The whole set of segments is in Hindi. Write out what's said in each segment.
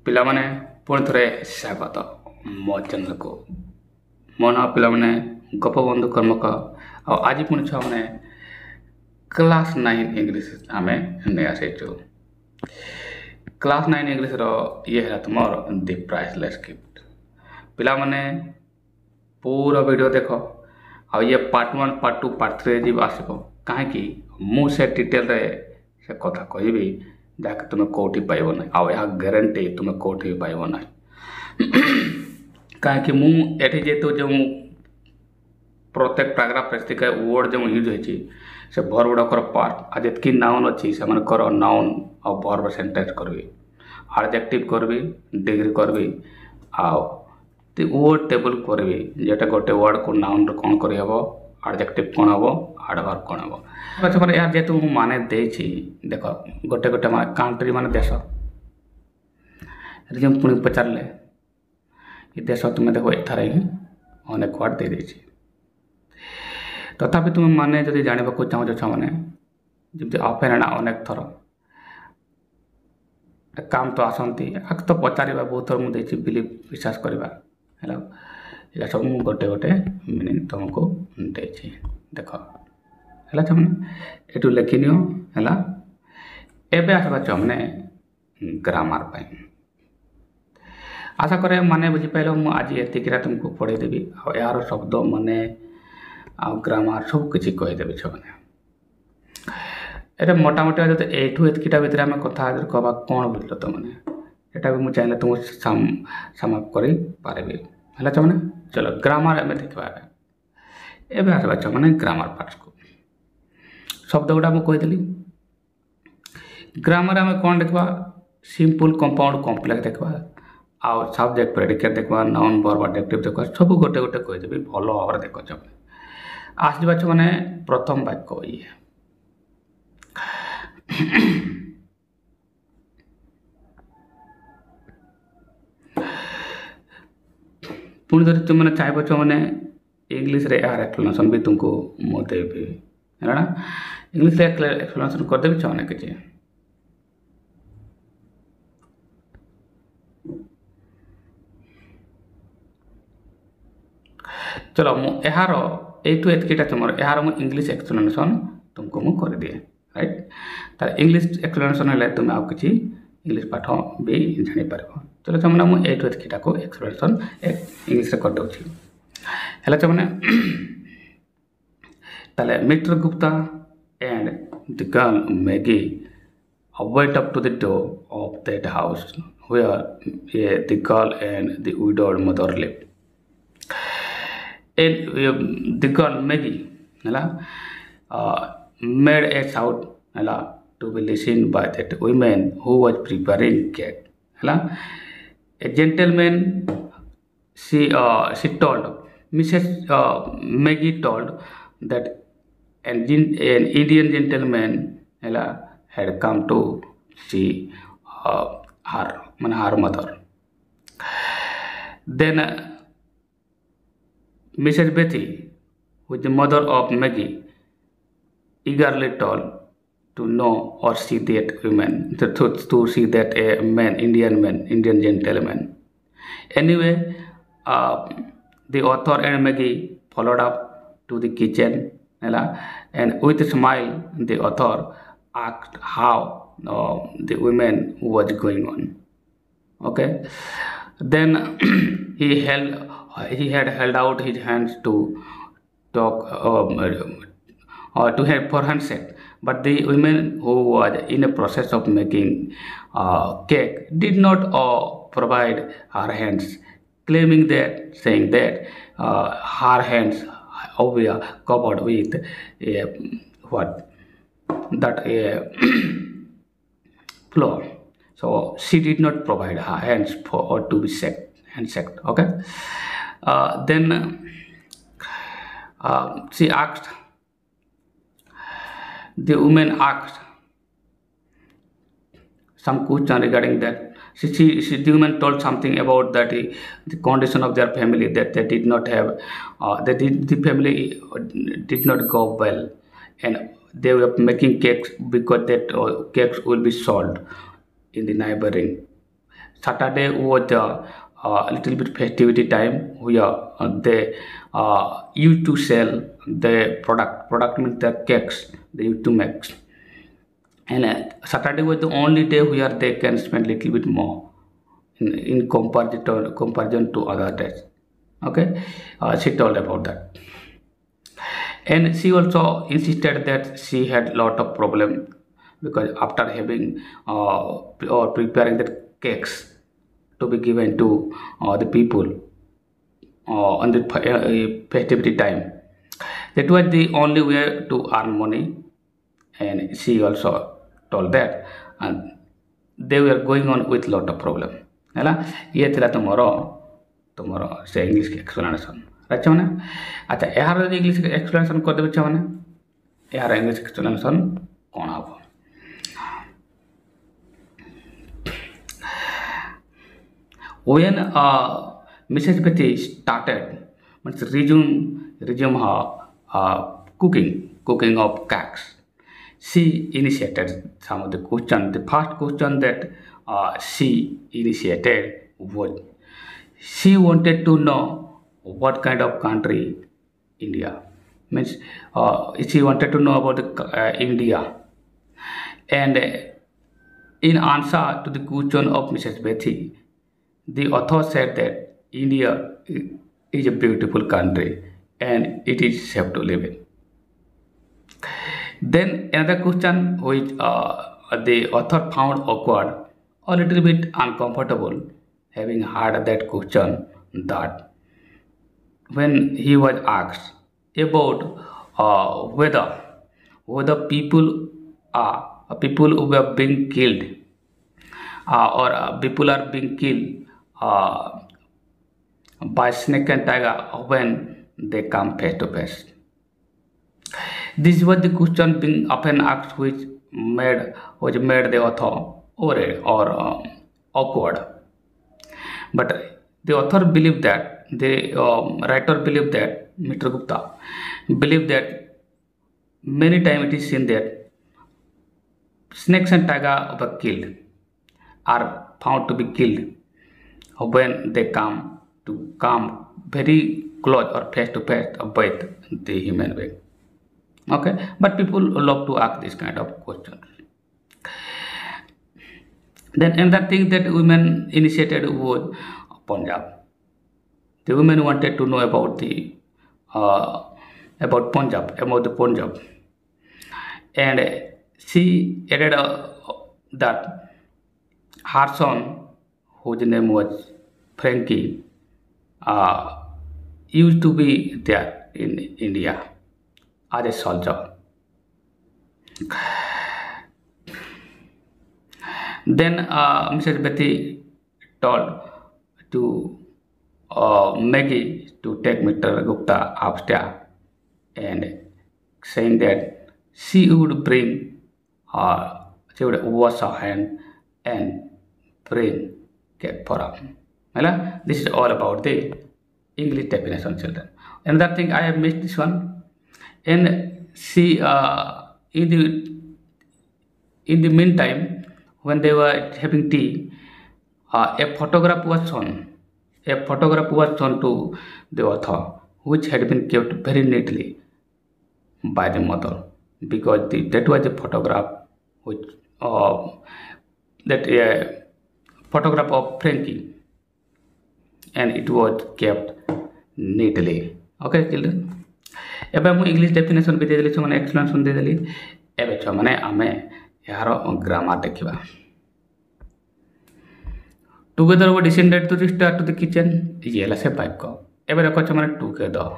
ପିଲାମାନେ ପୁଣି ଥରେ ସ୍ୱାଗତ ମୋ ଚ୍ୟାନେଲକୁ। ମୋ ନାଁ ପିଲାମାନେ ଗୋପବନ୍ଧୁ କର୍ମକ। ଆଉ ଆଜି ପୁଣି ଛୁଆମାନେ କ୍ଲାସ୍ 9 ଇଂଲିଶ ଆମେ ନେଇ ଆସିଛୁ। କ୍ଲାସ୍ 9 ଇଂଲିଶର ଇଏ ହେଲା ତୁମର ଦି ପ୍ରାଇସଲେସ୍ ଗିଫ୍ଟ। ପିଲାମାନେ ପୁରା ଭିଡ଼ିଓ ଦେଖ। ଆଉ ଇଏ ପାର୍ଟ 1 ପାର୍ଟ 2 ପାର୍ଟ 3 ଯିବ ଆସିବ। କାହିଁକି ମୁଁ ସେ ଡିଟେଲରେ ସେ କଥା କହିବି ଯାହାକି ତୁମେ କେଉଁଠି ପାଇବ ନାହିଁ। ଆଉ ଏହା ଗ୍ୟାରେଣ୍ଟି ତୁମେ କେଉଁଠି ବି ପାଇବ ନାହିଁ। କାହିଁକି ମୁଁ ଏଠି ଯେହେତୁ ଯେଉଁ ପ୍ରତ୍ୟେକ ପ୍ୟାରାଗ୍ରାଫ ଯେତିକି ୱାର୍ଡ଼ ଯେଉଁ ୟୁଜ୍ ହୋଇଛି ସେ ଭର୍ବ ଗୁଡ଼ାକର ପାର୍ଟ ଆଉ ଯେତିକି ନାଉନ୍ ଅଛି ସେମାନଙ୍କର ନାଉନ୍ ଆଉ ଭର୍ବ ସେଣ୍ଟେନ୍ସ କରିବି, ଆଡ଼ଜେକ୍ଟିଭ୍ କରିବି, ଡିଗ୍ରୀ କରିବି ଆଉ ୱାର୍ଡ଼ ଟେବୁଲ୍ କରିବି। ଯେଟା ଗୋଟେ ୱାର୍ଡ଼କୁ ନାଉନ୍ରେ କ'ଣ କରିହେବ, ଆଡ଼ଜେକ୍ଟିଭ୍ କ'ଣ ହେବ, ଆଡ଼ଭର୍ବ କ'ଣ ହେବ। ମାନେ ଏହା ଯେହେତୁ ମୁଁ ମାନେ ଦେଇଛି ଦେଖ ଗୋଟେ ଗୋଟେ ମାନେ କାଣ୍ଟ୍ରି ମାନେ ଦେଶ ଯେଉଁ ପୁଣି ପଚାରିଲେ ଏ ଦେଶ ତୁମେ ଦେଖ ଏଠାରେ ହିଁ ଅନେକ ୱାର୍ଡ଼ ଦେଇଦେଇଛି। ତଥାପି ତୁମେ ମାନେ ଯଦି ଜାଣିବାକୁ ଚାହୁଁଛ ଛୁଆମାନେ ଯେମିତି ଅଫେନ୍ ଅନେକ ଥର କାମ ତ ଆସନ୍ତି ଆଗ ତ ପଚାରିବା ବହୁତ ଥର ମୁଁ ଦେଇଛି ବିଲିଭ୍ ବିଶ୍ୱାସ କରିବା ହେଲା। ଏଇଟା ସବୁ ମୁଁ ଗୋଟେ ଗୋଟେ ମିନିଂ ତୁମକୁ ଦେଇଛି ଦେଖ ହେଲା ଛୁଆମାନେ। ଏଠୁ ଲେଖିନିଅ ହେଲା। ଏବେ ଆସିବା ଛୁଆମାନେ ଗ୍ରାମାର ପାଇଁ। ଆଶା କରେ ମାନେ ବୁଝିପାରିଲ। ମୁଁ ଆଜି ଏତିକିଟା ତୁମକୁ ପଢ଼େଇଦେବି ଆଉ ଏହାର ଶବ୍ଦ ମାନେ ଆଉ ଗ୍ରାମାର ସବୁ କିଛି କହିଦେବି ଛୁଆମାନେ। ଏଇଟା ମୋଟାମୋଟି ଯଦି ଏଇଠୁ ଏତିକିଟା ଭିତରେ ଆମେ କଥା କହିବା କ'ଣ ବୁଝିଲ ତୁମମାନେ, ଏଇଟା ବି ମୁଁ ଚାହିଁଲେ ତୁମକୁ ସମାପ୍ତ କରିପାରିବି ହେଲା ଛୁଆମାନେ। ଚଲ ଗ୍ରାମାର ଆମେ ଦେଖିବା। ଏବେ ଆସିବା ଛୁଆମାନେ ଗ୍ରାମାର ପାର୍ଟକୁ। ଶବ୍ଦ ଗୁଡ଼ା ମୁଁ କହିଦେଲି। ଗ୍ରାମାର ଆମେ କ'ଣ ଦେଖିବା, ସିମ୍ପଲ୍, କମ୍ପାଉଣ୍ଡ, କମ୍ପ୍ଲେକ୍ସ ଦେଖିବା ଆଉ ସବଜେକ୍ଟ ପ୍ରେଡିକେଟ୍ ଦେଖିବା, ନାଉନ୍ ଭର୍ବ ଆଡଜେକ୍ଟିଭ୍ ଦେଖିବା। ସବୁ ଗୋଟେ ଗୋଟେ କହିଦେବି ଭଲ ଭାବରେ ଦେଖ ଛୁଆମାନେ। ଆସିଯିବା ଛୁଆମାନେ ପ୍ରଥମ ବାକ୍ୟ ଇଏ ପୁଣି ଯଦି ତୁମେ ଚାହିଁବ ଛୁଆମାନେ ଇଂଲିଶରେ ଏହାର ଏକ୍ସପ୍ଲେନେସନ୍ ବି ତୁମକୁ ମୁଁ ଦେବି ହେଲା ନା। ଇଂଲିଶରେ ଏକ୍ସପ୍ଲେନେସନ୍ କରିଦେବି ଛୁଆମାନେ କିଛି। ଚଲ ମୁଁ ଏହାର ଏଇଠୁ ଏତିକିଟା ତୁମର ଏହାର ମୁଁ ଇଂଲିଶ ଏକ୍ସପ୍ଲେନେସନ୍ ତୁମକୁ ମୁଁ କରିଦିଏ ରାଇଟ୍। ତାହେଲେ ଇଂଲିଶ ଏକ୍ସପ୍ଲେନେସନ୍ ହେଲେ ତୁମେ ଆଉ କିଛି ଇଂଲିଶ ପାଠ ବି ଜାଣିପାରିବ। ଚଲ ଛୁଆମାନେ ମୁଁ ଏଇଠୁ ଏତିକିଟାକୁ ଏକ୍ସପ୍ଲେନେସନ୍ ଇଂଲିଶରେ କରିଦେଉଛି ହେଲା ଛୁଆମାନେ। ତାହେଲେ mister Gupta and the girl Maggie went up to the door of that house where the girl and the widowed mother lived. And the girl Maggie made a shout to be listened by that woman who was preparing cake. A gentleman, she told Mrs. Maggie told that an Indian gentleman had come to see her mother. Then Mrs. Betty, who is the mother of Maggie, eagerly told to know or see that woman, to see that a man, Indian gentleman. Anyway, the author and Maggie followed up to the kitchen, and with a smile, the author asked how the woman was going on. Okay, then he had held out his hands to talk for handshake, but the woman who was in a process of making cake did not provide her hands, saying that her hands were covered with flour, so she did not provide her hands to be handshaked. Okay, then the woman asked some question regarding that. The woman told something about that the condition of their family, that they did not have, the family did not go well, and they were making cakes because that cakes will be sold in the neighboring. Saturday was the a little bit festivity time where they used to sell the product means the cakes they used to make. And Saturday was the only day where they can spend little bit more in comparison to other days. Okay, she told about that, and she also insisted that she had lot of problem because after having or preparing the cakes to be given to the people on the festivity time. That was the only way to earn money, and she also told that, and they were going on with lot of problem. ହେଲା ये थिला तुमर से इंग्लिश के एक्सप्लेनेशन अच्छा माने अच्छा यार इंग्लिश के एक्सप्लेनेशन कर देबे छ माने यार इंग्लिश एक्सप्लेनेशन कोन हबो when Mrs. Betty started resume her cooking of cakes, she initiated some of the question. The first question that she initiated was she wanted to know what kind of country India means. She wanted to know about the India, and in answer to the question of Mrs. Betty, the author said that India is a beautiful country and it is safe to live in. Then another question which the author found awkward, a little bit uncomfortable, having heard that question, that when he was asked about whether people who were being killed or people are being killed by snake and tiger when they come face to face. This was the question being often asked, which made the author worried or awkward. But the author believed that the writer believed that Mr. Gupta believed that many times it is seen that snakes and tiger were killed, are found to be killed when they come very close or face to face with the human being. Okay, but people love to ask this kind of questions. Then another thing that women initiated was Punjab. The women wanted to know about the Punjab, and she added that her son, whose name was Frankie, used to be there in India as a soldier. Then Mrs. Betty told to Maggie to take Mr. Gupta upstairs, and saying that she would wash her hand and bring cake for him. This is all about the English definition, children. Another thing I have missed this one, and she in the meantime, when they were having tea, a photograph was shown. A photograph was shown to the author, which had been kept very neatly by the mother, because that was a photograph which photograph of Frankie, and it was kept neatly. Okay, children. एबे मु इंग्लिश डेफिनेशन भी दे देली छ माने एक्सप्लेनेशन दे देली एबे छ माने आमे यार ग्रामर देखिबा together we descended to restart to the kitchen ये ला से पाइप को एबे रखो छ माने टुगेदर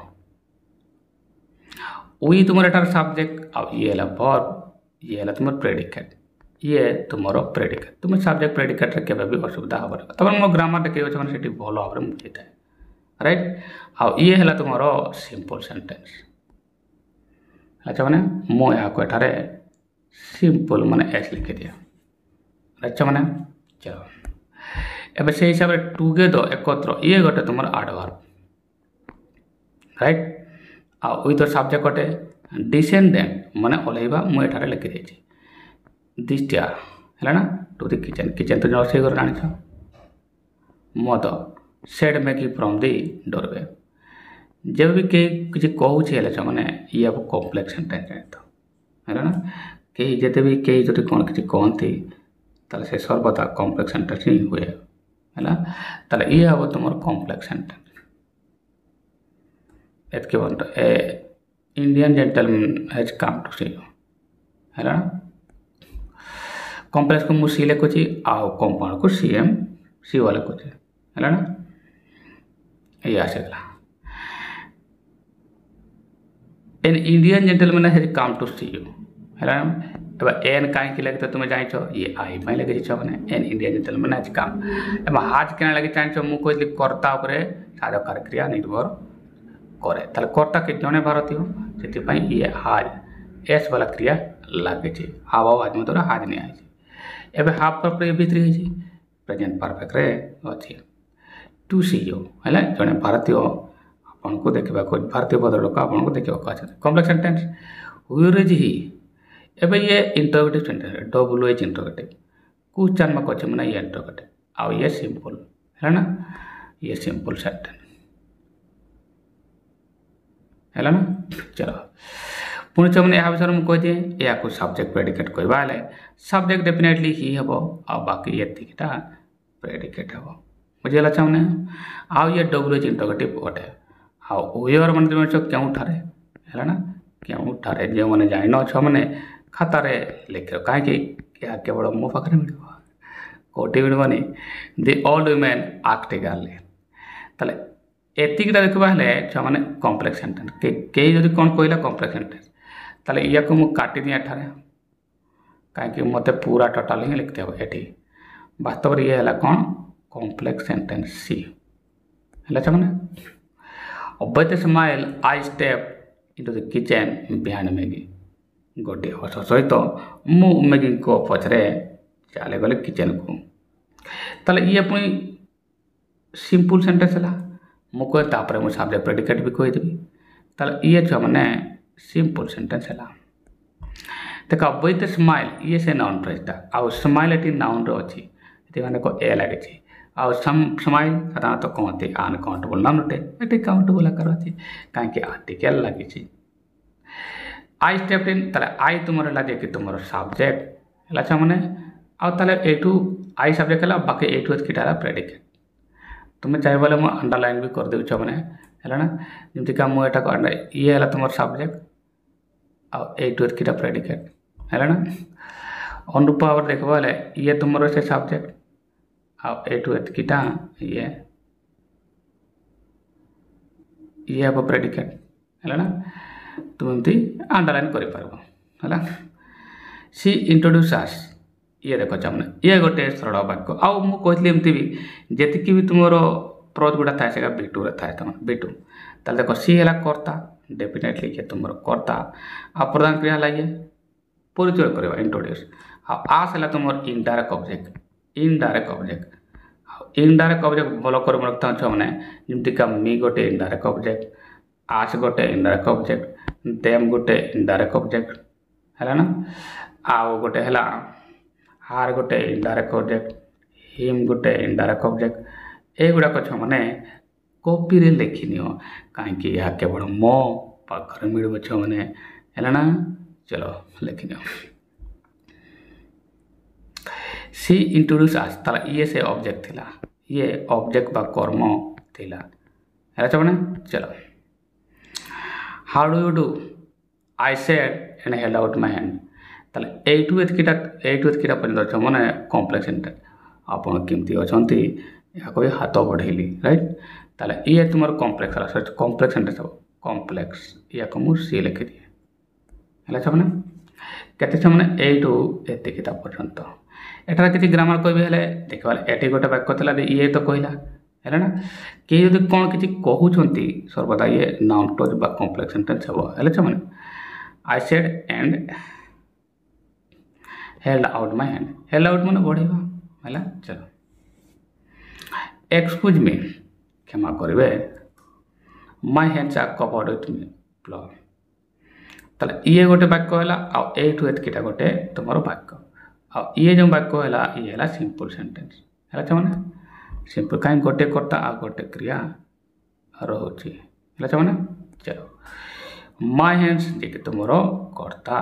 वी तुम्हारे टार सब्जेक्ट अब ये ला वर्ब ये ला तुम्हार प्रेडिकेट ये तुम्हारो प्रेडिकेट तुम सब्जेक्ट प्रेडिकेट रे केबे भी असुविधा होबा तब मो ग्रामर देखियो छ माने सेठी भलो भाबरे मुझे राइट हाउ ये हला तुम्हारो सिंपल सेंटेंस अच्छा माने मो या को एठारे सिंपल माने एस लिख दिया अच्छा माने चलो एबे से हिसाब रे टुगेदर एकत्र ये गोटे तुमर एडवर्ब राइट आ विथ द सब्जेक्ट गोटे डिसेंडेंट माने ओलेबा मो एठारे लिख देछि दिस टिया हला ना टू द किचन किचन तो जो से घर राणी छ mother said Maggie from the doorway. जब भी कई किसी कहूँ मैंने ये अब कॉम्प्लेक्स सेंटेंस है तो है ना कई जिते भी कई जो कौन किसी कहती ताले से सर्वदा कॉम्प्लेक्स सेंटेंस ही हुए है ना ताले ये अब तुम कॉम्प्लेक्स सेंटेंस एतके बंट a Indian gentleman has come to see you है ना कॉम्प्लेक्स को मुझे सीले कुछ आउ कंपाउंड को सीएम सी वाले कुछ है ना ये आशेगला an Indian gentleman has come to see you है ना अब एन कहीं लगे तो तुम्हें जाइछ ये आई पाई लगे मैंने एन इंडियन जेंटलमैन हैज कम एवं हाज के लगे चाहछ मु कहली कर्ता उपरे साधक क्रिया निर्भर करे ताले कर्ता के जने भारतीय से ये हाज एस वाला क्रिया लगे हाव आज मतलब हाज नहीं आई एवं हाफ पर भितर प्रेजेंट परफेक्ट रे अच्छी टू सी यू है जड़े भारतीय आपन को देखा भारतीय पद लोक आपन को देखा कॉम्प्लेक्स सेंटेंस हुईर ही एवं ये इंटरोगेटिव सेंटेंस WH इंटरोगेटिव कुछ जन्म अच्छे मैंने ये इंटरोगेटिव आउ ये सिंपल है ना ये सिंपल सेंटेंस है ना चलो पुणी मैंने यहाँ विषय मुझे कहीदिए या सब्जेक्ट प्रेडिकेट कहवा सब्जेक्ट डेफिनेटली ही हम आ बाकी ये प्रेडिकेट हम बुझेगा चाहने आउ ये WH इंटरोगेटिव गोटे आउ वेयर मन क्योंठारे है ना क्योंठारे जो मैंने जान मैंने खातार लिख कहीं केवल मो पाखे मिल कौटी मिलनी दि ओल्ड वुमेन आक्ट एगारली ताले एतिकटा देखा छुआ मैंने कॉम्प्लेक्स सेंटेंस कई जब कौन कहला कॉम्प्लेक्स सेंटेंस ताले या को मु काटी दिए एठारे कहीं मत पूरा टोटाल ही लिखते हो ये वास्तव ये है कौन कॉम्प्लेक्स सेंटेंस सी है मैंने with a smile I stepped into the kitchen behind Maggie गोटे हस सहित मु मैगी को पचरे चले गले किचन को ताले ये पुणी सिंपल सेंटेंस है मु कहे तापर मु सब्जेक्ट प्रेडिकेट भी कहीदेवी ताले ये छुआ मैंने सिंपल सेंटेंस है देख विथ स्माइल ये से नाउन फ्रेजटा आउ स्माइल ये नाउन अच्छी मैंने को ए लगे आउ स्माइल साधारणतः कहते अनकाउंटेबल नाउन ये काउंटेबल आकार अच्छे कहीं आर्टिकल लगी आई स्टेप इन ताले आई तुम है कि तुम सब्जेक्ट है मैंने आउ एठू आई सब्जेक्ट है बाकी एठू किटा प्रेडिकेट तुम्हें चाहिए बोले मुझे अंडरलाइन भी कर देछ मैंने है ना जमीका मुझे ये है तुम सब्जेक्ट आउ एठू किटा प्रेडिकेट है ना अनुरूप भाव देख बोले ये तुम से सब्जेक्ट आउ एठू किटा ये हम प्रेडिकेट है ना तुम एमती अंडरलाइन कर सी इंट्रोड्यूस अस ये देख चाहूँ ये गोटे सरल वाक्य आउ मुझे एमती भी जी भी तुम प्रोज गुड़ा थाए से B2 थाए तुम B2 ताल देख सी है कर्ता डेफिनेटली ये तुम कर्ता आ प्रधान क्रिया है ये परिचय करवा इंट्रोड्यूस आस है तुम इनडायरेक्ट ऑब्जेक्ट इनडायरेक्ट ऑब्जेक्ट भल कर रखता छुआ मैंने जमीका मी गोटे इनडायरेक्ट ऑब्जेक्ट आस गोटे इनडायरेक्ट ऑब्जेक्ट देम गोटे इनडायरेक्ट ऑब्जेक्ट है ना आउ गोटे है हार गोटे इनडायरेक्ट ऑब्जेक्ट हिम गोटे इनडायरेक्ट ऑब्जेक्ट एगुड़ाक छुआ मैंने कॉपी रे लिखिनि कहीं यह केवल मो पाखे मिल छुआ मैंने है ना चलो लिखिनि सी इंट्रोड्यूस आस ताला ये से ऑब्जेक्ट थिला ये ऑब्जेक्ट बा कर्म थिला है मैंने चलो how do you do I said and held out my hand ताले एटू एतकिटा पर्यंत मैंने कॉम्प्लेक्स सेंटेंस आपन केमती अछंती या कोई हाथ बढ़ेली राइट ताले ये तुम कॉम्प्लेक्स कॉम्प्लेक्स सेंटेंस हम कॉम्प्लेक्स या को मु सी लिखि दिए है मैंने केते मैंने एटू एतकिटा पर्यंत एटार किसी ग्रामर कह देखा ये गोटे वाक्य था ये तो कहला है ना कई जब कौन किसी कहते सर्वदा ये नाउन क्लोज बा कॉम्प्लेक्स सेंटेंस हम मैंने I said and held out my hand held out मैंने बढ़ेगा है चलो एक्सक्यूज मी क्षमा करेंगे my hands are covered with blood ताले ये गोटे वाक्य है आउ एठू एतकिटा गोटे तुम वाक्य आ ये जो वाक्य है ये है सिंपल सेंटेंस है मैंने सिंपल कहीं गोटे कर्ता आ गोटे क्रिया रोचे है चलो माय हैंड्स जे कि तुम कर्ता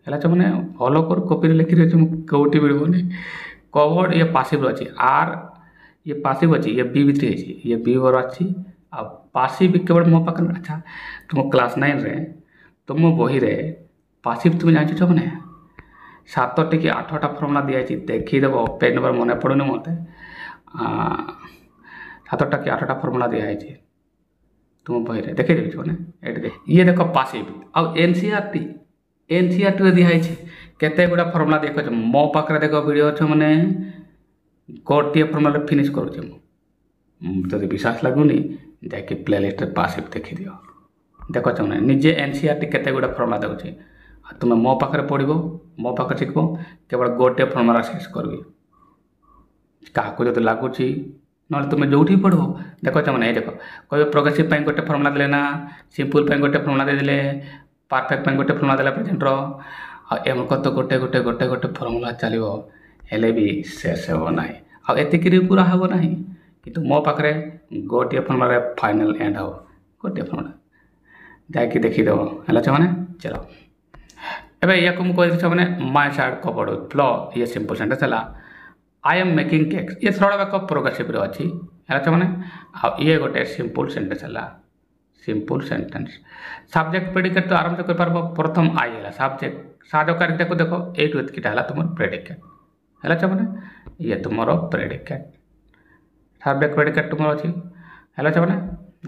है मैंने भल कर कॉपी लिखी रही कौटी मिलनी कवर्ड ये पासिव अच्छी आर ये पासिव अच्छी ये बी भितर ये बी वर अच्छी आ पासिव केवल मो पाखे अच्छा तुम क्लास 9 रे तुम बही रे पासिव तुम जान मैंने 7टी कि 8टा फर्मुला दिखाई देखीदेव पेज नंबर मन पड़ूनी मत 7टा कि 8टा फर्मुला दिखाई तुम बही रे देखी मैंने ये देख पासिव आउ एनसीईआरटी दिखाई केते गुड़ा फर्मुला देख मो पाखे देख वीडियो अच्छे मैंने गोटे फर्मुला फिनिश करुचे मुझे विश्वास लगुनि जाकि प्लेलिस्ट पासिव देखी दियो देख मैंने निजे एनसीईआरटी केते गुड़ा फर्मुला दूसरी तुम मो पाखे पढ़ मो पाखे शिख केवल गोटे फर्मुला शेष करी क्या जब लगुच ना तुम जो पढ़ देख मैंने देख कह प्रोग्रेसिव गोटे फर्मुला देले ना सिंपल गोटे फर्मुला देदेले परफेक्ट गोटे फर्मुला देला प्रेजेंट एमक तो गोटे गोटे गोटे गोटे फर्मुला चलो हेले भी शेष हो ना आतिक पूरा हम ना कि मो पाखे गोटे फर्मुला फाइनल एंड हो गोटे फर्मुला जाकि देखीदेव है मैंने चलो एबे या को मुझे मैंने my side covered with flow ये सिंपल सेंटेंस है आई एम मेकिंग केक्स ये थोड़ा एक प्रोग्रेसिव अच्छी है मैंने ये गोटे सिंपल सेंटेंस है सिंपल सेंटेंस सब्जेक्ट प्रेडिकेट तो आराम से कर पार प्रथम आई है सब्जेक्ट साधकारिता को देखो एट एतकीटा है तुम प्रेडिकेट है मैंने ये तुम प्रेडिकेट सब्जेक्ट प्रेडिकेट तुम अच्छी है मैंने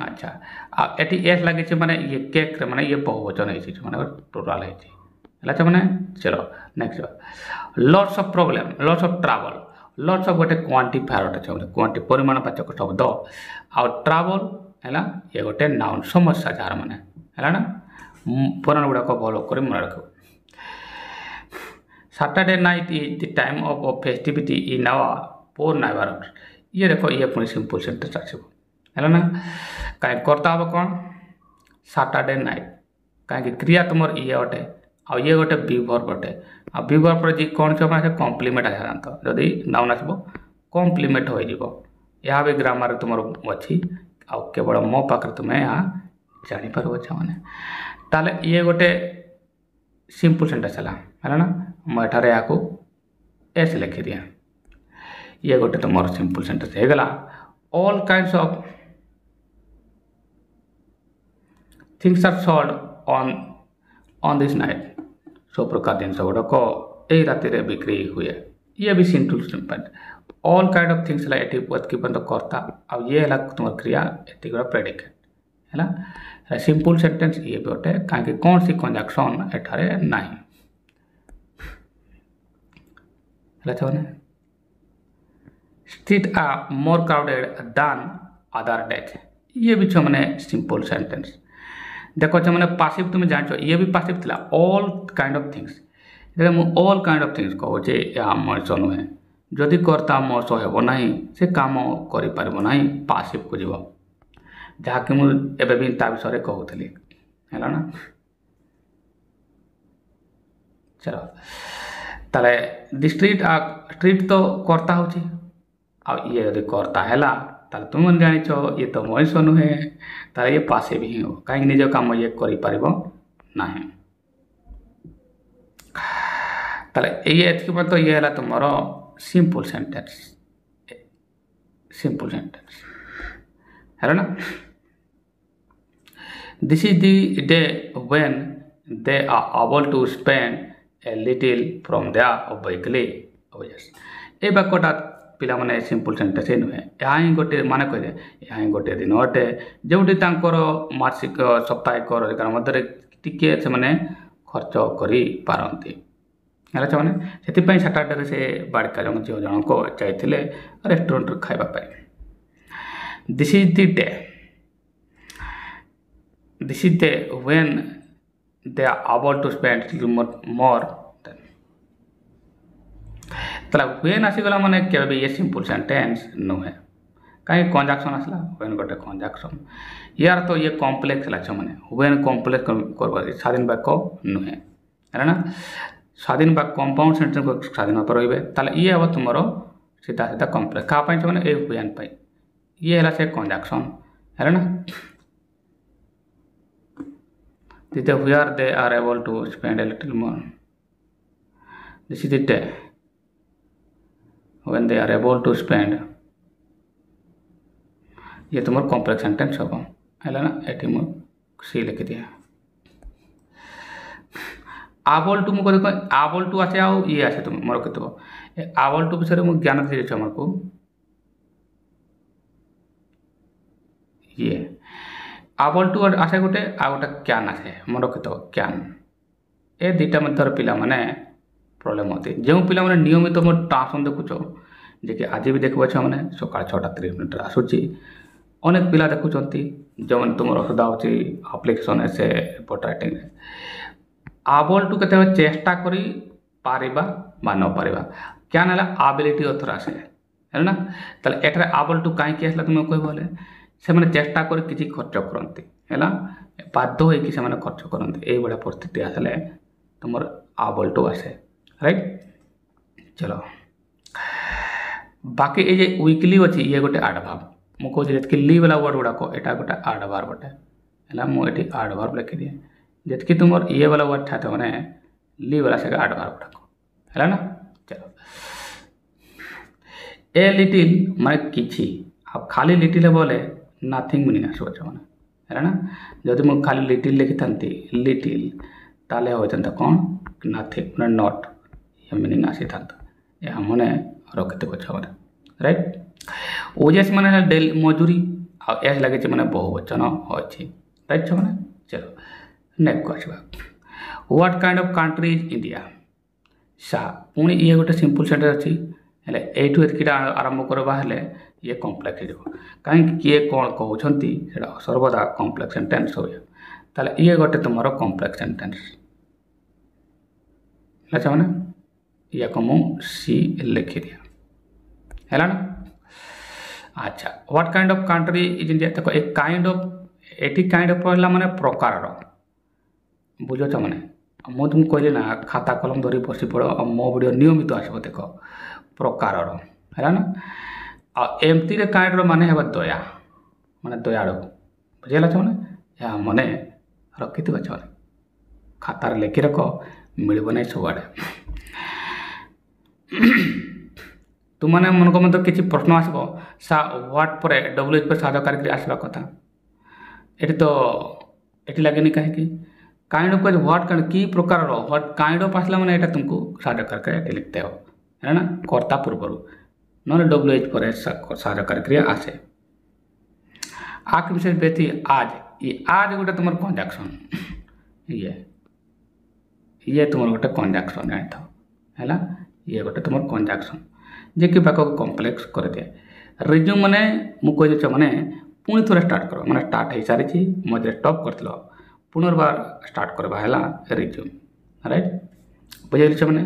अच्छा एटी एस लगे मैंने ये केक मैंने ये बहुवचन मैंने टोटाल है मैंने चलो next lots of problem lots of travel lots of गोटे क्वांटिफायर अच्छे क्वांटी परिमाणवाचक शब्द आउ ट्रैवल है ये गोटे नाउन समस्या जार मैंने है ना पुराण गुड़ाक भल कर मन रख Saturday night is the time of festivity in our poor neighbourhood ये देखो ये पुणी सिंपल सेंटेंस आसो है ना कहीं करता हम कौन सैटरडे नाइट कहीं क्रिया तुम ये अटे आ ये गोटे विवर्ब अटे आ विवर्ब पर जी कौन से कम्प्लीमेंट आसा जानत जदि नाउन आसब कम्प्लीमेंट हो यह भी ग्रामर तुम अच्छी आ केवल मो पाखे तुम्हें यहाँ जापर मैंने ताले ये गोटे सिंपल सेंटेंस है ना मुझे यहाँ एस लिखी दिए ये गोटे तुम सिंपल सेंटेंस हो गला all kinds of things are sold on this night सब प्रकार जिन गुड़ाक यही राति बिक्री हुए ये भी simple all kind of things ये कर्ता आ ये है तुम क्रिया ये गुड़ा प्रेडिकेट है सिंपल सेंटेंस ये भी गोटे कहीं कौन सी कंजक्शन एठारे नहीं है street are more crowded than other days ये भी मैंने सिंपल सेंटेंस देखो मैंने पासिव तुम जान ये भी पासिव थी all kind of things all kind of things कहे या मनुष नुहे जदि कर्ता मनुष होना से कम करना पासिव को जीव जहाँकि मुझे भी ता विषय कहूली है ना चलो ताले दी स्ट्रीट तो कर्ता हो ये यदि कर्ता है तुम जाच ये तो मनुष्य नुहे ताले ये पासिव ही हो कहीं निज कम ये कर ये तो ये है तुम सिंपल सेंटेंस है ना this is the day when they are able to spend a little from their weekly wages ए बाक्यटा पिला माने सिंपल सेंटेंस नुहे यहाँ ही गोटे माने कहे यहाँ ही गोटे दिन अटे जो मासिक साप्ताहिक रोजगार मध्य टिके से मैंने खर्च कर है मैंने से सैटरडे से बाड़िका जन झील जन को जाते रेस्टोरेंट खावाई this is the when they are able to spend more तला व्हेन आसीगला माने के भी ये सिंपल सेंटेंस नुहे कहीं कंजक्शन आसला व्हेन गोटे कंजक्शन यार तो ये कॉम्प्लेक्स लक्ष्य मैंने व्हेन कॉम्प्लेक्स कर स्वाधीन वाक्य नुहे है ना स्वाधीन कंपाउंड सेंटेंस को स्वाधीन पर रे ये हम तुम सीधा सीधा कॉम्प्लेक्स क्या मैंने ए हुएन पाई ये है से कंजक्शन है ना the where they are able to spend a little more. This is it when they are able to spend ये तुम्हारा कॉम्प्लेक्स सेंटेंस होगा है ना एटी मु सी लिख दिया आबल टू मुझे देखो आबल टू आसे आउ ये आसे तुम मोर केतो आबल टू विषय मु ज्ञान दे छ हमको ये आबल टू आसे गोटे आ गोटे क्यान आसे मोर केतो क्यान ए दुटा मध्य पिला माने प्रॉब्लम होती जो पिला माने नियमित मो ट्रांसफॉर्म देखुछो जे कि आज भी देखबो छ माने सकाळ 6:30 आसुची अनेक पिला देखुचंती जो माने तुमर सदा होची application essay report writing able to केते चेष्टा करी पारिबा बा न पारिबा क्या नाला एबिलिटी अथर आसे है ना तले एटरे आबल टू काई के आसला तुम कहबो ले से माने चेष्टा करी किछि खर्च करंती हैला बाध्य होई कि से माने खर्च करंती एई बडा परिस्थिति आसले तुमर आबल टू आसे राइट चलो बाकी ए जे वीकली अछि ये गोटे एडवर्ब मु कहू जे ली वाला वर्ड गुडा को एटा गोटे एडवर्ब बटे हैला मु एटी एडवर्ब लिखि दिए जेतकी तुमर ये वाला वर्ड था माने ली वाला से एडवर्ब गुडा को हैला ना चलो ए लिटिल माने किछि अब खाली लिटिल बोले नथिंग मीनिंग आसो माने हैला ना जदि मु खाली लिटिल लिखि थांती लिटिल ताले हो जंता कोन नथिंग माने नॉट ये मीनिंग आसी थांता या मने रखते बच्चा माने राइट ओजेस माने डेली मजूरी आ एस लगे छ माने बहुवचन होछि राइट छ माने चलो next question what kind of country is India सा पुनी ये गोटे सिंपल सेंटेंस अछि हेले एठु एतकिटा आरंभ करबा हेले ये कॉम्प्लेक्स हो काहे कि ये कोन कहउछंती सेडा सर्वदा कॉम्प्लेक्स सेंटेंस होय ताले ये गोटे तुमरो कॉम्प्लेक्स सेंटेंस लचा माने या कमु सी लिखि दिया हैला ना अच्छा what kind of country is India देखो एक kind of eighty kind of पहला माने प्रकार बुझो छ माने मो तुम कहले ना खाता कलम धरी बसी पड़ो मो वीडियो नियमित आसबो देखो प्रकार हैला ना आ एमती रे काइंड रो माने हेबा दया माने दयाळु बुझेला छ माने या माने रखित बछ खाता रे लेखि रखो मिलबो नै सबआडे तुमने मन को मत किसी प्रश्न आसबो सा व्हाट पर डब्ल्यूएच पर साधकारी आसबा कथा एटी तो एटी लागेनी काहे कि काइंड ऑफ व्हाट काइंड की प्रकार रो व्हाट काइंड ऑफ आसला माने एटा तुमको साधकारी एटी लिखते हो है ना कर्ता पूर्वरु नॉन डब्ल्यूएच पर साधकारी आसे आक विशेष व्यक्ति आज ये आज गोटे तुम कंजक्शन ये तुम गोटे कंजक्शन जानि था हैला ये गोटे तुम कंजक्शन जे कि बाक कॉम्प्लेक्स कर दिए रिज्यूम माने मु कहि छ माने पुनी थोड़ा स्टार्ट करो माने स्टार्ट हे सारी छी मजे टॉप करतलो पुनर्बार स्टार्ट करबा हैला रिज्यूम राइट बुझिल छ माने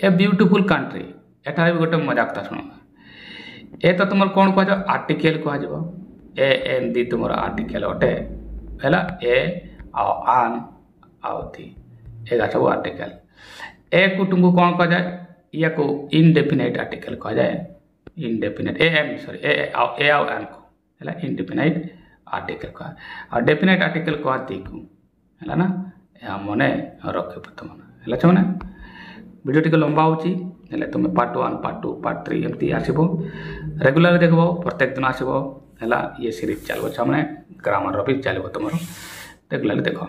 ए ब्यूटीफुल कंट्री एटा भी गोटे मजाक ता सुनो ए तो तुम कोन कह छ आर्टिकल कह जबो ए एम दी तुमर आर्टिकल ओटे हैला ए आ आन आउथी एगा सब आर्टिकल ए को तुमको कोन कह जाय या को इनडेफिनाइट आर्टिकल कह जाए इनडेफिनाइट ए एम सॉरी ए आउ एन को हैला इनडेफिनाइट आर्टिकल कह आ डेफिनाइट आर्टिकल कह दी को हैला ना या मने रखे पत मन हैला छ माने वीडियो टिक लंबा होची हैला तुम पार्ट 1 पार्ट 2 पार्ट 3 एमती आसीबो रेगुलर देखबो प्रत्येक दिन आसीबो हैला ये सीरीज चलबो छ माने ग्रामर रो भी चलबो तुमरो रेगुलर देखो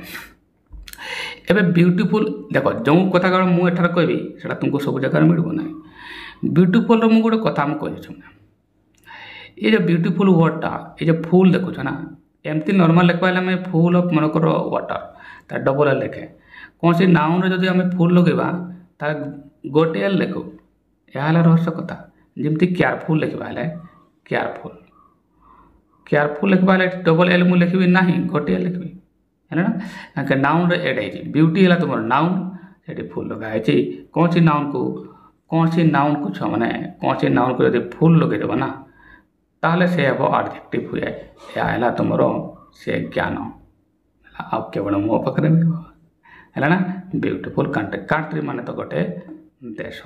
एबे ब्यूटीफुल देखो जो कथा का मु एठार कहबी सेटा तुमको सब जगह मिलबो ना ब्यूटीफुल रो मु गोटे कथा मु कहै छु ये जो ब्यूटीफुल वर्ड ये जो फूल देखो छ ना एमती नॉर्मल लिखबाले में फूल ऑफ मन करो वाटर ता डबल एल लिखे कौन सी नाउन रे जदी हमें फूल लगेबा ता गोटे एल लिखो याला रहस्य कथा जेमती केयरफुल लिखबाले केयरफुल लिखबाले डबल एल मु लिखबी नाही गोटे एल लिखबी है ना नाउन रे एड है ब्यूटी है तुम नाउन से फूल लगाई कौन सी नाउन को छ माने कौन सी नाउन को यदि फूल लगे देबा ना ताहले से अब एडजेक्टिव हुए या हैला तुमरो से ज्ञान अब केवल मो पकरे है ना ब्यूटीफुल कंट्री कंट्री माने तो गोटे देश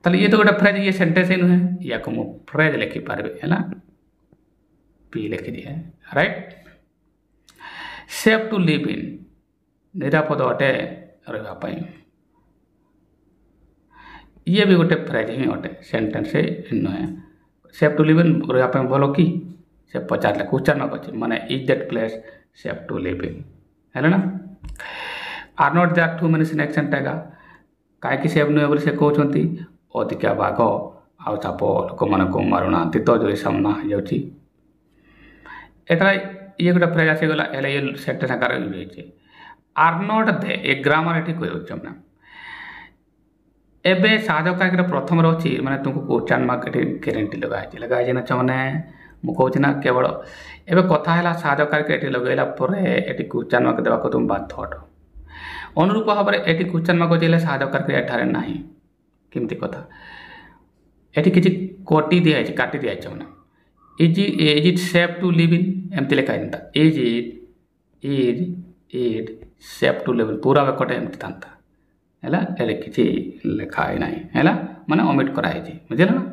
ताले ये तो गोटे फ्रेज ये सेंटेंस ही नुहे या को मु फ्रेज लिखि पारबे हैला पी लिखि दिए write safe to live in निरापद अटे रहिबा पई ये भी गोटे फ्रेज ही अटे सेंटेंस से नुहे सेफ टू लिव इन रहिबा पई बोलो की से पचारले क्वेश्चन मार्क अछि माने is that place safe to live in हैला ना are not there too many snakes and tiger काहे कि सेफ नुहे बोली से कहउछंती अधिका बाघ आउ साप लोक मान को मारुना तो जो सामना हो जाउची एटा ये गोटे फ्रेज आसीगला हेले ये सेंटेंस आकार यूज होइछे are not they a grammar एठी कहि होछ हमना एबे साधक के प्रथम रहछि माने तुमको क्वेश्चन मार्क एठी गारंटी लगाइ जे ना चमने मु कहउछि ना केवल एबे कथा हैला साधक के एठी लगैला परे एठी क्वेश्चन मार्क देबा को तुम बाध्य हट अनुरूप भाबरे एठी क्वेश्चन मार्क दिले साधक के एठारे नाही केमती कथा एठी किछि कोटी दिया छै काटी दिया छै माने is it safe to live in एमती लिखा है is it safe to live in पूरा वेकटे एमती थांता हैला एले किछि लिखा है नाही हैला माने ओमिट करा है बुझिला ना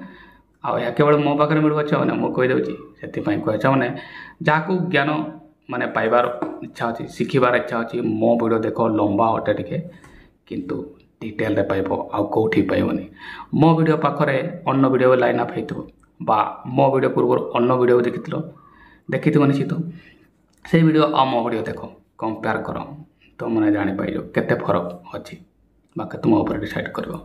आ या केवल मो पाखरे मिलबो छ माने मो कहि दउची सेति पई कहै छ माने जाकू ज्ञान माने पाइबार इच्छा होची सिखिबार इच्छा होची मो वीडियो देखो लंबा होटे टिके किंतु डिटेल रे पाइबो आ कोठी पाइबोनी मो वीडियो पाखरे अन्य वीडियो लाइन अप हेतु बा मो वीडियो पूर्व अन्य वीडियो देखिथिबो निश्चित से वीडियो आ मो वीडियो देखो कंपेयर करो तो मने जानि पाइजो केते फरक अछि बाकी तुम ऊपर डिसाइड करबो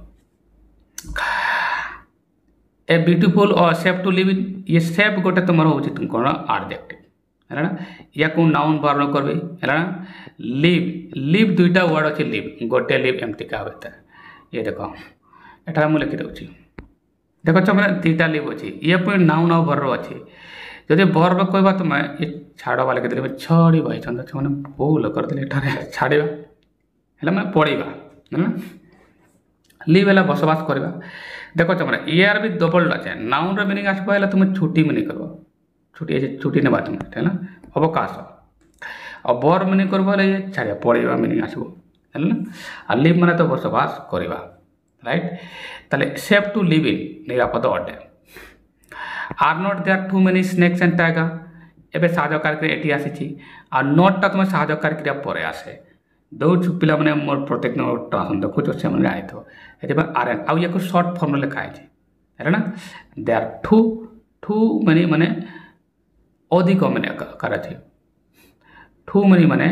ए ब्यूटीफुल और सेफ टू लिव इन ये सेफ गोटे तुमर होछि तुम कोन एडजेक्टिव है ना या को नाउन वर्णन करबे है ना लिव दुईटा वर्ड अछि लिव गोटे लिव एमती का होता ये देखो एटा मु लिखि दउछि देखो चमरा तीटा लिव अछि ये पुनी नाउन और वर्ब अछि जदि वर्ब कहबा तुम ये छाड़ वाले के देले छड़ी भाई चंद छ माने भूल कर देले एठारे छाड़ीबा हैला माने पड़ीबा है ना लिव हैला बसवास करबा देखो चमरा यार भी डबल अछि नाउन रे मीनिंग आसबा हैला तुम छुट्टी मीनिंग करबो छुट्टी नेबा तुम है ना अवकाश और वर्ब मीनिंग करबा ले छाड़िया पड़ीबा मीनिंग आसबो है ना आ लिव माने तो बसवास करबा राइट ताले सेफ टू लिव इन निरापद अटे are not there too many snakes and tiger एबे साहाय्यकारी क्रिया एटी आसी आ नॉट टा तुम साहाय्यकारी क्रिया परे आसे दो पिला माने मोर प्रत्येक नंबर ट्रांसलेशन देखो जो से माने आइतो एते बा आर एन आ ये को शॉर्ट फॉर्म लिखा है ना देयर टू मेनी माने अधिक माने कर अछि टू मेनी माने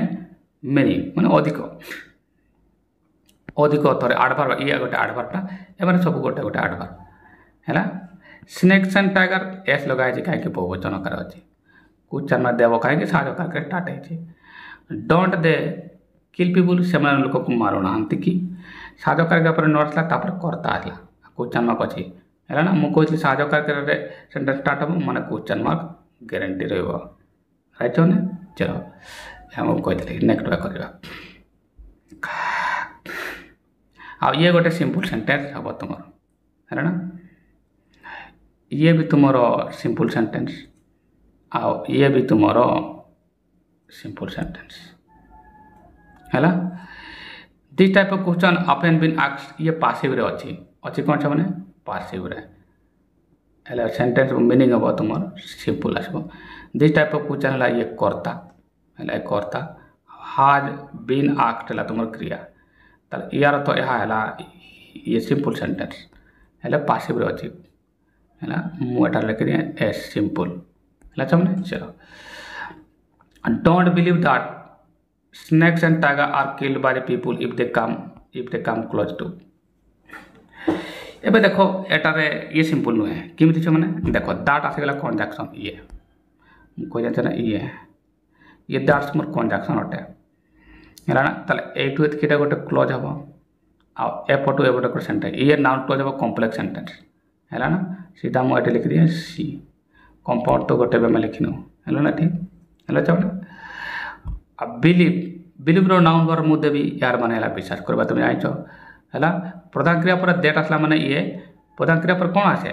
अधिक थरे एडवर्ब ये गोटे एडवर्ब टा एबारे सब गोटे एडवर्ब हैला स्नेक्स एंड टाइगर एस लगाय छै काहे के बहुवचन कर अछि क्वेश्चन में देबो काहे के साहाय्यकार के स्टार्ट है छै डोंट दे किल पीपल सेमान लोक को मारो नांती की साहाय्यकार के ऊपर नोट्सला तापर करता आला क्वेश्चन मार्क अछि हैला ना मु कहछि साहाय्यकार के सेंटेंस स्टार्ट हो माने क्वेश्चन मार्क गारंटी रहबो राइट हो ने चलो हम कहते नेक्स्ट वे करबा आ ये गोटे सिंपल सेंटेंस हम तुम है ना ये भी तुम सिंपल सेंटेंस आ ये भी तुम सिंपल सेंटेंस है ना this type of question often been asked ये पासिव रे अछि कोन छ माने पासिव रे हेला सेंटेंस मीनिंग अब तुम सिंपल आसबो दिस टाइप ऑफ क्वेश्चन ला ये करता हेला करता हैज बीन आस्क्ड ला तुम क्रिया तर यार तो यह है ये सिंपल सेंटेंस है पासिव रे अछि है मु एटा लिख दिए एस सिंपल है चमने चलो don't believe that snakes and tiger are killed by the people if they come close to एबे देखो एटा रे ये सिंपल नुहे किमिति छ माने देखो दैट आसे गला कंजक्शन ये मु कह जाय ना ये दैट्स मोर कंजक्शन अटे है ना ताले ए टू एत किटा गोटे क्लोज हबो आ ए पटू ए गोटे सेंटेंस ये नाउन क्लोज हबो कॉम्प्लेक्स सेंटेंस है ना सीधा मु एटे लिख दिए सी कंपाउंड तो गोटे में लिखिनो है ना ठीक है चलो अब बिलीव रो नाउन वर्ब मु देबी यार माने हला विश्वास करबा तुम आइछो हला प्रधान क्रिया पर देट आसला माने ये प्रधान क्रिया पर कोन आसे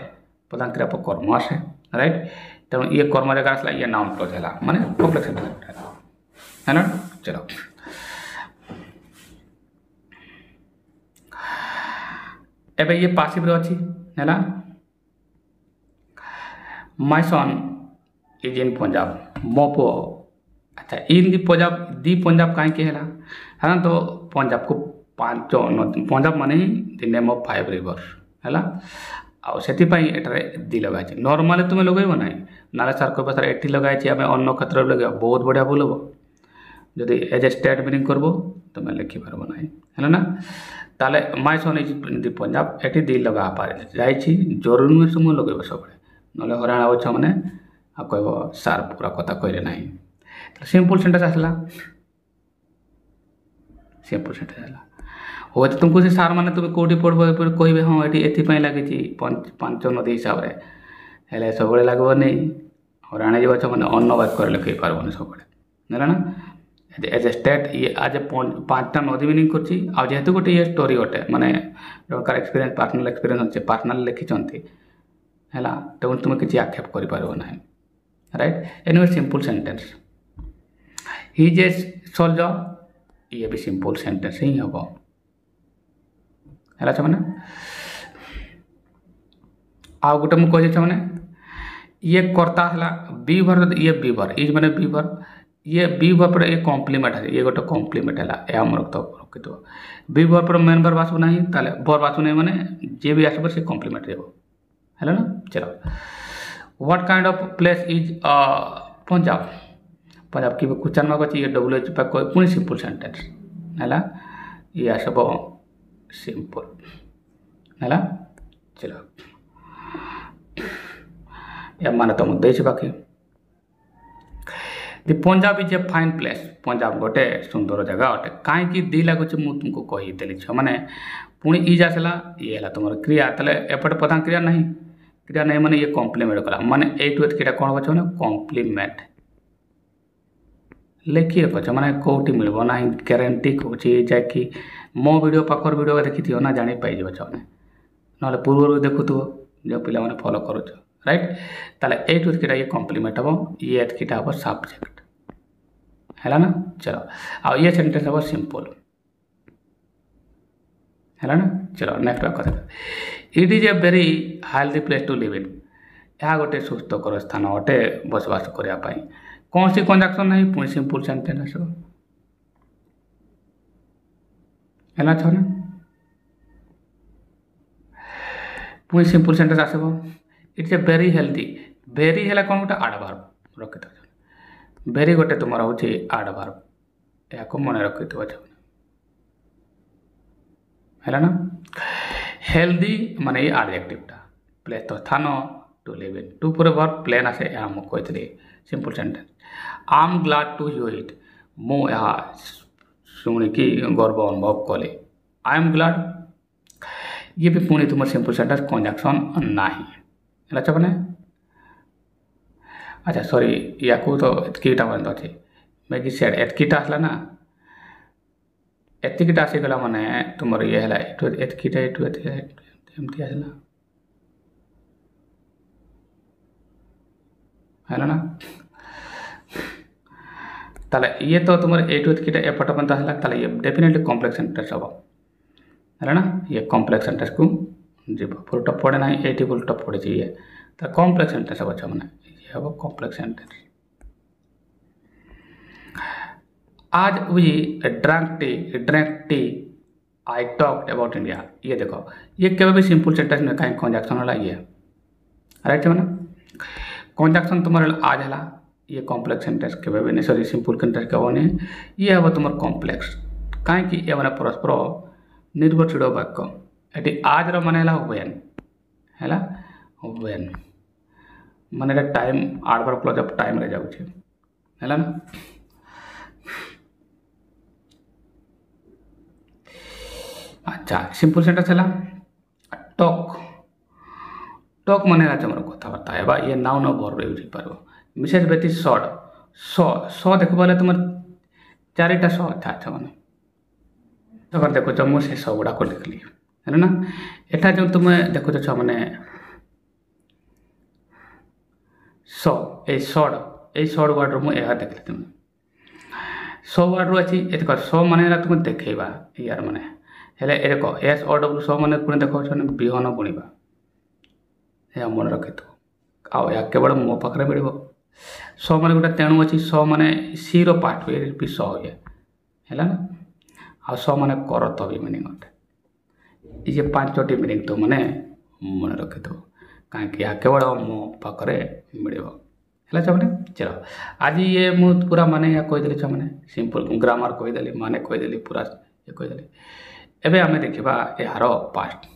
प्रधान क्रिया पर कर्म आसे राइट तो ये कर्म जगह आसला ये नाउन क्लोज हला माने कॉम्प्लेक्स सेंटेंस है ना चलो एबे ये पासिव रे अछि हैला my son is in Punjab मो पुओ अच्छा इन दी पंजाब कहीं के हैला है ना तो पंजाब को पांच नदी पंजाब माने द नेम ऑफ 5 रिवर हैला आ सेतिपाई एटारे दी लगाइछि नॉर्मली तुमे लगैबो नै नाले सर को सर एठी लगाइछि आमे अन्य क्षेत्र लगे बहुत बढ़िया बोलबो जदि एज ए स्टेट मीनिंग करबो तुमे लिखि पारबो नै हैला ना ताले my son is the Punjab एठी दी लगा पारे जाइछि जरूर नुहे समूह लगैबो सबले नले हराण आवछ माने आ कहबो सर पूरा कथा कहले नै सिंपल सेंटेंस आसला सिंपल सेंटेंस आसला हो तो तुमको से सार माने तुम कोठी पढ़बो कहबे हां एठी एथि पई लागिछि पांच नदी हिसाब रे हेले सबले लागबो नै हराणे जेबो छ माने अन्न वाक्य लिखै पारबो नै सबले नला ना एज ए स्टेट ये आज पांचटा नदी मीनिंग करछि आ जेहेतु गोटे ये स्टोरी गोटे माने लोकल एक्सपीरियंस अछि पर्सनल लिखि चंती हैला तो तुम किछि आक्षेप करि पारबो नै right anyway simple sentence he is a soldier ये भी सिंपल सेंटेंस ही हबो हैला छ माने आ गोटे मु कहि छ माने ये कर्ता हला बीवर ये बीवर इज माने बीवर ये बीवर पर एक कॉम्प्लीमेंट है ये गोटे कॉम्प्लीमेंट हला ए हमर तो रखितो बीवर पर मेन वर्ब आसबो नाही ताले वर्ब आसबो नाही माने जे भी आसबो से कॉम्प्लीमेंट देबो हैला ना चलो what kind of place is Punjab Punjab की क्वेश्चन मार्क अछि ये डब्ल्यू एच पे कोई पुनी सिंपल सेंटेंस हैला ये आसबो सिंपल हैला चलो या माने तो मुद्दे छै बाकी the Punjab is a fine place Punjab गोटे सुंदर जगह अटे काहे कि दी लागो छै मु तुमको कहि देली छ माने पुनी इज आसला ये हला तुमर क्रिया तले एपट प्रधान क्रिया नहीं माने ये कॉम्प्लीमेंट कला माने ए टू एथ किटा कोन बछ माने कॉम्प्लीमेंट लेखि रख माने कोठी मिलबो नाही गारंटी कोछि जे कि मो वीडियो पाखर वीडियो देखिथियो ना जानि पाइ जबो छ नले पूर्व देखुथो जो पिला माने फॉलो करू छ राइट ताले ए टू एथ किटा ये कॉम्प्लीमेंट हबो ये एथ किटा हबो सब्जेक्ट हैला ना चलो आ ये सेंटेंस हबो सिंपल हैला ना चलो नेक्स्ट बात कथा it is a very healthy place to live in या गोटे सुस्थकर स्थान अटे बसवास करिया पई कौन सी कंजक्शन नहीं पुनी सिंपल सेंटेंस आसो हैला छ ना पुनी सिंपल सेंटेंस आसबो it's a very healthy very हैला कोन गोटे एडवर्ब रखितो वेरी गोटे तुमर होची एडवर्ब या को मन रखितो छ हैला ना हेल्दी माने ये एडजेक्टिव टा प्लेस तो स्थान टू लिव इन टू पर वर्ब प्लेन आसे या हम कहतले simple sentence I am glad to hear it मो या सुनि कि गर्व अनुभव कले आई एम ग्लैड ये भी पुणी तुम सिंपल सेंटेंस कंजक्शन नाही हैला छ माने अच्छा सॉरी या को तो एतकीटा बंद अछि मैगी सेड एतकीटा आसला ना एतकीटा आसी गला माने तुमर ये हैला एतकीटा एमती आसला हैला ना ताले ये तो तुमर ए टू एतकीटा एपट बंद आसला ताले ये डेफिनेटली कॉम्प्लेक्स सेंटेंस हबो हैला ना ये कॉम्प्लेक्स सेंटेंस को जीव फुल टॉप पड़े ना एटी फुल टॉप पड़े छी ये त कॉम्प्लेक्स सेंटेंस हबो छ माने ये हबो कॉम्प्लेक्स सेंटेंस आज we drank tea I talked about India ये देखो ये केवल भी सिंपल सेंटेंस में कहीं कंजक्शन होला ये राइट माने कंजक्शन तुम्हारे आज हला ये कॉम्प्लेक्स सेंटेंस केवल भी नहीं सॉरी सिंपल सेंटेंस केवल नहीं ये हबो तुमर कॉम्प्लेक्स काहे कि ए माने परस्पर निर्भरशील वाक्य एटी आज रो माने हला हैला व्हेन माने time adverb clause of time रे जाउ छै हैला ना अच्छा सिंपल सेंटेंस है टॉक टॉक माने हमर कथबार्ता है ये नाउन और वर्ब यूज पारबो विशेष व्यक्ति शॉर्ट सो देखबले तुम चारिटा सो अच्छा माने तो देखो छ मु से सो गुडा को लिखली है ना एटा जो तुम देखो छ माने सो ए शॉर्ट वर्ड रो मु एहा देखली तुम सो वर्ड रो अछि एत सो माने तुम देखैबा यार माने हेले ए देख SOW स मैंने पुणी देख विहन बुणवा या मन रखी आ केवल मो पाखे मिल स मैंने गोटे तेणु अच्छी स मैंने सी पार्ट हुए भी स हुए है ना आ स मैंने करत भी मिनिंग अटे ये 5टी मिनिंग तो मैंने मन रखी कहीं या केवल मो पाखे मिल है छुआ मैंने चलो आज ये मुझे पूरा माने या कहीदेली छुआ मैंने सिंपल ग्रामर कहीदेली माने कहीदेली पूरा ये कहीदेली एबे आमे देखिबा यार पास्ट